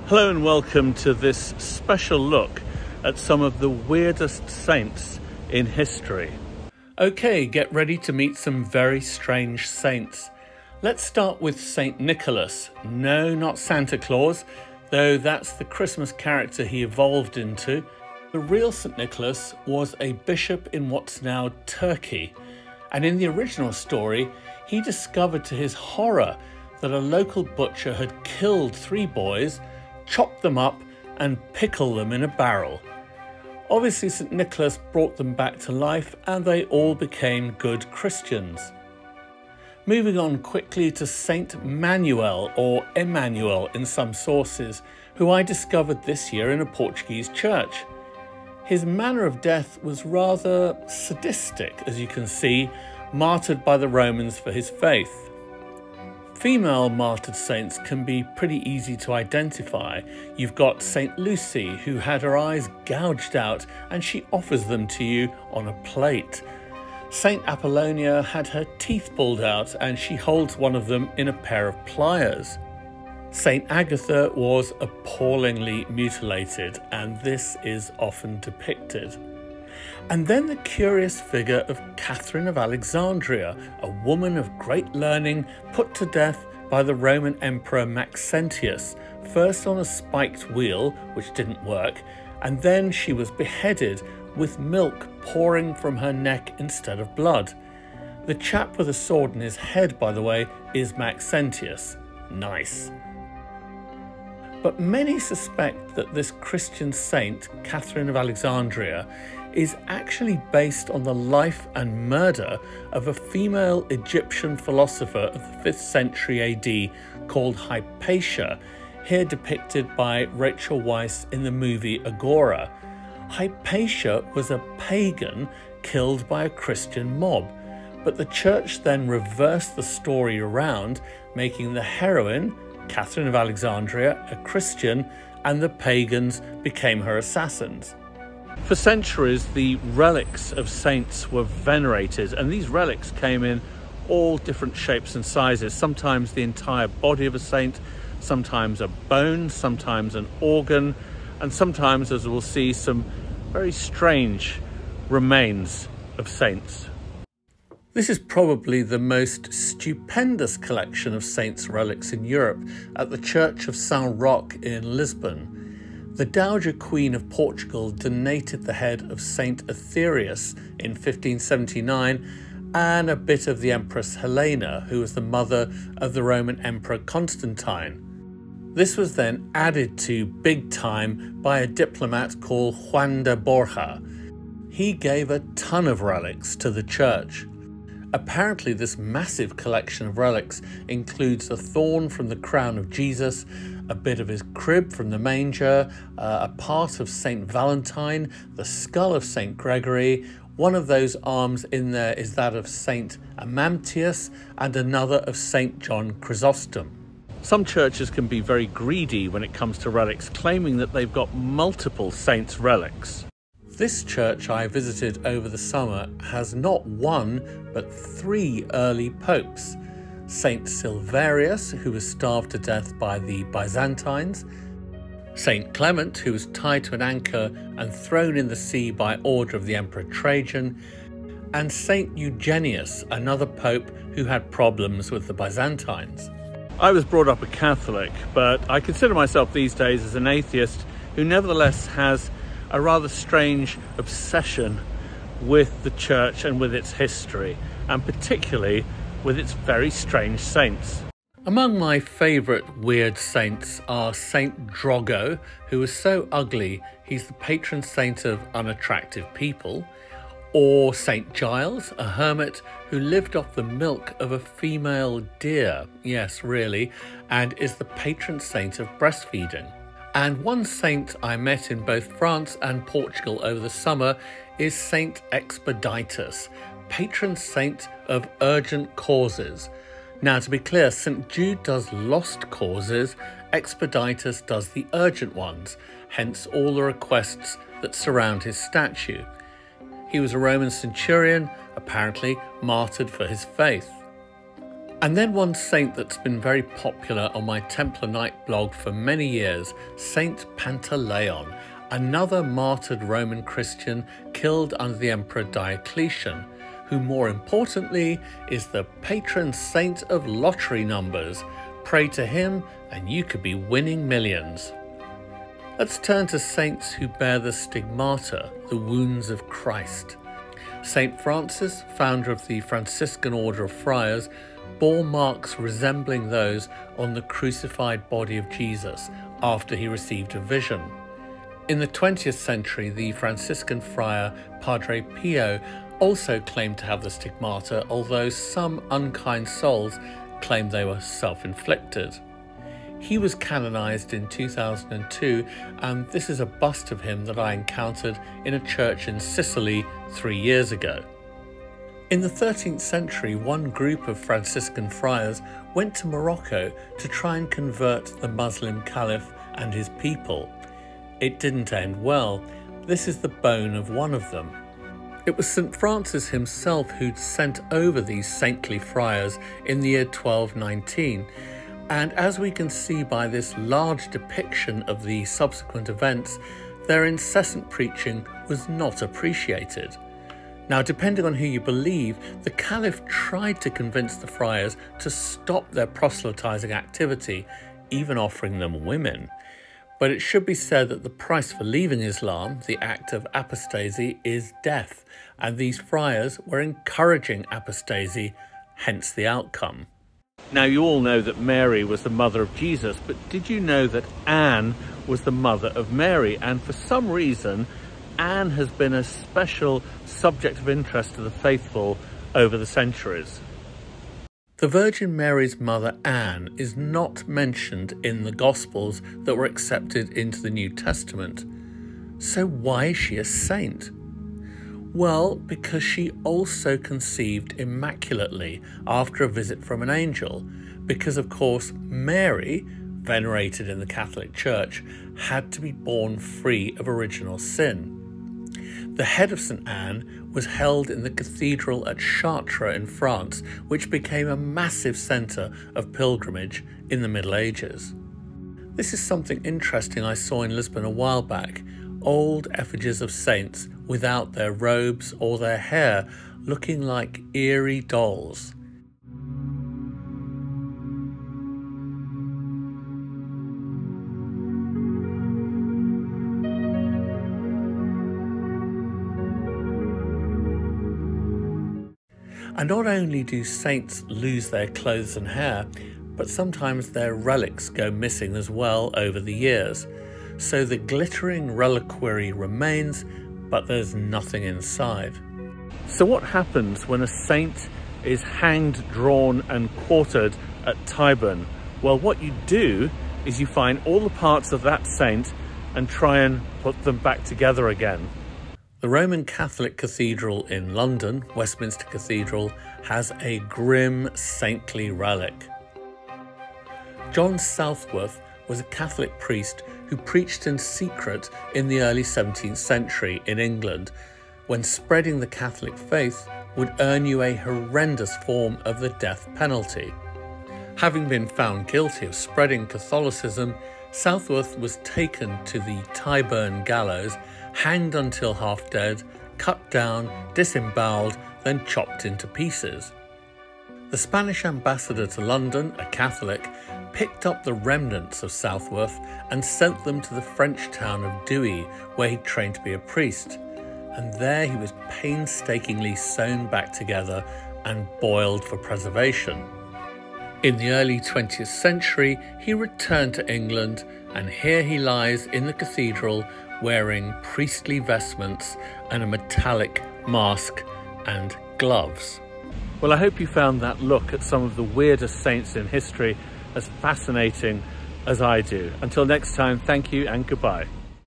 Hello and welcome to this special look at some of the weirdest saints in history. Okay, get ready to meet some very strange saints. Let's start with Saint Nicholas. No, not Santa Claus, though that's the Christmas character he evolved into. The real Saint Nicholas was a bishop in what's now Turkey, and in the original story, he discovered to his horror that a local butcher had killed 3 boys, chopped them up and pickled them in a barrel. Obviously, St. Nicholas brought them back to life and they all became good Christians. Moving on quickly to Saint Manuel, or Emmanuel in some sources, who I discovered this year in a Portuguese church. His manner of death was rather sadistic, as you can see, martyred by the Romans for his faith. Female martyred saints can be pretty easy to identify. You've got Saint Lucy, who had her eyes gouged out and she offers them to you on a plate. Saint Apollonia had her teeth pulled out and she holds one of them in a pair of pliers. Saint Agatha was appallingly mutilated, and this is often depicted. And then the curious figure of Catherine of Alexandria, a woman of great learning put to death by the Roman Emperor Maxentius, first on a spiked wheel, which didn't work, and then she was beheaded with milk pouring from her neck instead of blood. The chap with a sword in his head, by the way, is Maxentius. Nice. But many suspect that this Christian saint, Catherine of Alexandria, is actually based on the life and murder of a female Egyptian philosopher of the 5th century AD called Hypatia, here depicted by Rachel Weisz in the movie Agora. Hypatia was a pagan killed by a Christian mob, but the church then reversed the story around, making the heroine, Catherine of Alexandria, a Christian, and the pagans became her assassins. For centuries, the relics of saints were venerated, and these relics came in all different shapes and sizes. Sometimes the entire body of a saint, sometimes a bone, sometimes an organ, and sometimes, as we'll see, some very strange remains of saints. This is probably the most stupendous collection of saints' relics in Europe at the Church of Saint Roch in Lisbon. The Dowager Queen of Portugal donated the head of Saint Aetherius in 1579 and a bit of the Empress Helena, who was the mother of the Roman Emperor Constantine. This was then added to big time by a diplomat called Juan de Borja. He gave a ton of relics to the church. Apparently, this massive collection of relics includes a thorn from the crown of Jesus, a bit of his crib from the manger, a part of Saint Valentine, the skull of Saint Gregory. One of those arms in there is that of Saint Amamtius, and another of Saint John Chrysostom. Some churches can be very greedy when it comes to relics, claiming that they've got multiple saints' relics. This church I visited over the summer has not 1 but 3 early popes. Saint Silverius, who was starved to death by the Byzantines, Saint Clement, who was tied to an anchor and thrown in the sea by order of the Emperor Trajan, and Saint Eugenius, another pope who had problems with the Byzantines. I was brought up a Catholic, but I consider myself these days as an atheist who nevertheless has a rather strange obsession with the church and with its history, and particularly with its very strange saints. Among my favourite weird saints are Saint Drogo, who was so ugly he's the patron saint of unattractive people, or Saint Giles, a hermit who lived off the milk of a female deer, yes really, and is the patron saint of breastfeeding. And one saint I met in both France and Portugal over the summer is Saint Expeditus, patron saint of urgent causes. Now, to be clear, St. Jude does lost causes, Expeditus does the urgent ones, hence all the requests that surround his statue. He was a Roman centurion, apparently martyred for his faith. And then one saint that's been very popular on my Templar Night blog for many years, Saint Pantaleon, another martyred Roman Christian killed under the Emperor Diocletian, who more importantly is the patron saint of lottery numbers. Pray to him and you could be winning millions. Let's turn to saints who bear the stigmata, the wounds of Christ. Saint Francis, founder of the Franciscan Order of Friars, bore marks resembling those on the crucified body of Jesus after he received a vision. In the 20th century, the Franciscan friar Padre Pio also claimed to have the stigmata, although some unkind souls claimed they were self-inflicted. He was canonised in 2002, and this is a bust of him that I encountered in a church in Sicily 3 years ago. In the 13th century, one group of Franciscan friars went to Morocco to try and convert the Muslim caliph and his people. It didn't end well. This is the bone of one of them. It was St. Francis himself who'd sent over these saintly friars in the year 1219, and as we can see by this large depiction of the subsequent events, their incessant preaching was not appreciated. Now, depending on who you believe, the caliph tried to convince the friars to stop their proselytizing activity, even offering them women. But it should be said that the price for leaving Islam, the act of apostasy, is death, and these friars were encouraging apostasy, hence the outcome. Now, you all know that Mary was the mother of Jesus, but did you know that Anne was the mother of Mary? And for some reason, Anne has been a special subject of interest to the faithful over the centuries. The Virgin Mary's mother Anne is not mentioned in the Gospels that were accepted into the New Testament. So why is she a saint? Well, because she also conceived immaculately after a visit from an angel, because of course Mary, venerated in the Catholic Church, had to be born free of original sin. The head of St. Anne was held in the cathedral at Chartres in France, which became a massive centre of pilgrimage in the Middle Ages. This is something interesting I saw in Lisbon a while back. Old effigies of saints without their robes or their hair, looking like eerie dolls. And not only do saints lose their clothes and hair, but sometimes their relics go missing as well over the years. So the glittering reliquary remains, but there's nothing inside. So what happens when a saint is hanged, drawn and quartered at Tyburn? Well, what you do is you find all the parts of that saint and try and put them back together again. The Roman Catholic Cathedral in London, Westminster Cathedral, has a grim saintly relic. John Southworth was a Catholic priest who preached in secret in the early 17th century in England, when spreading the Catholic faith would earn you a horrendous form of the death penalty. Having been found guilty of spreading Catholicism, Southworth was taken to the Tyburn gallows, hanged until half dead, cut down, disemboweled, then chopped into pieces. The Spanish ambassador to London, a Catholic, picked up the remnants of Southworth and sent them to the French town of Douai, where he trained to be a priest. And there he was painstakingly sewn back together and boiled for preservation. In the early 20th century, he returned to England, and here he lies in the cathedral wearing priestly vestments and a metallic mask and gloves. Well, I hope you found that look at some of the weirdest saints in history as fascinating as I do. Until next time, thank you and goodbye.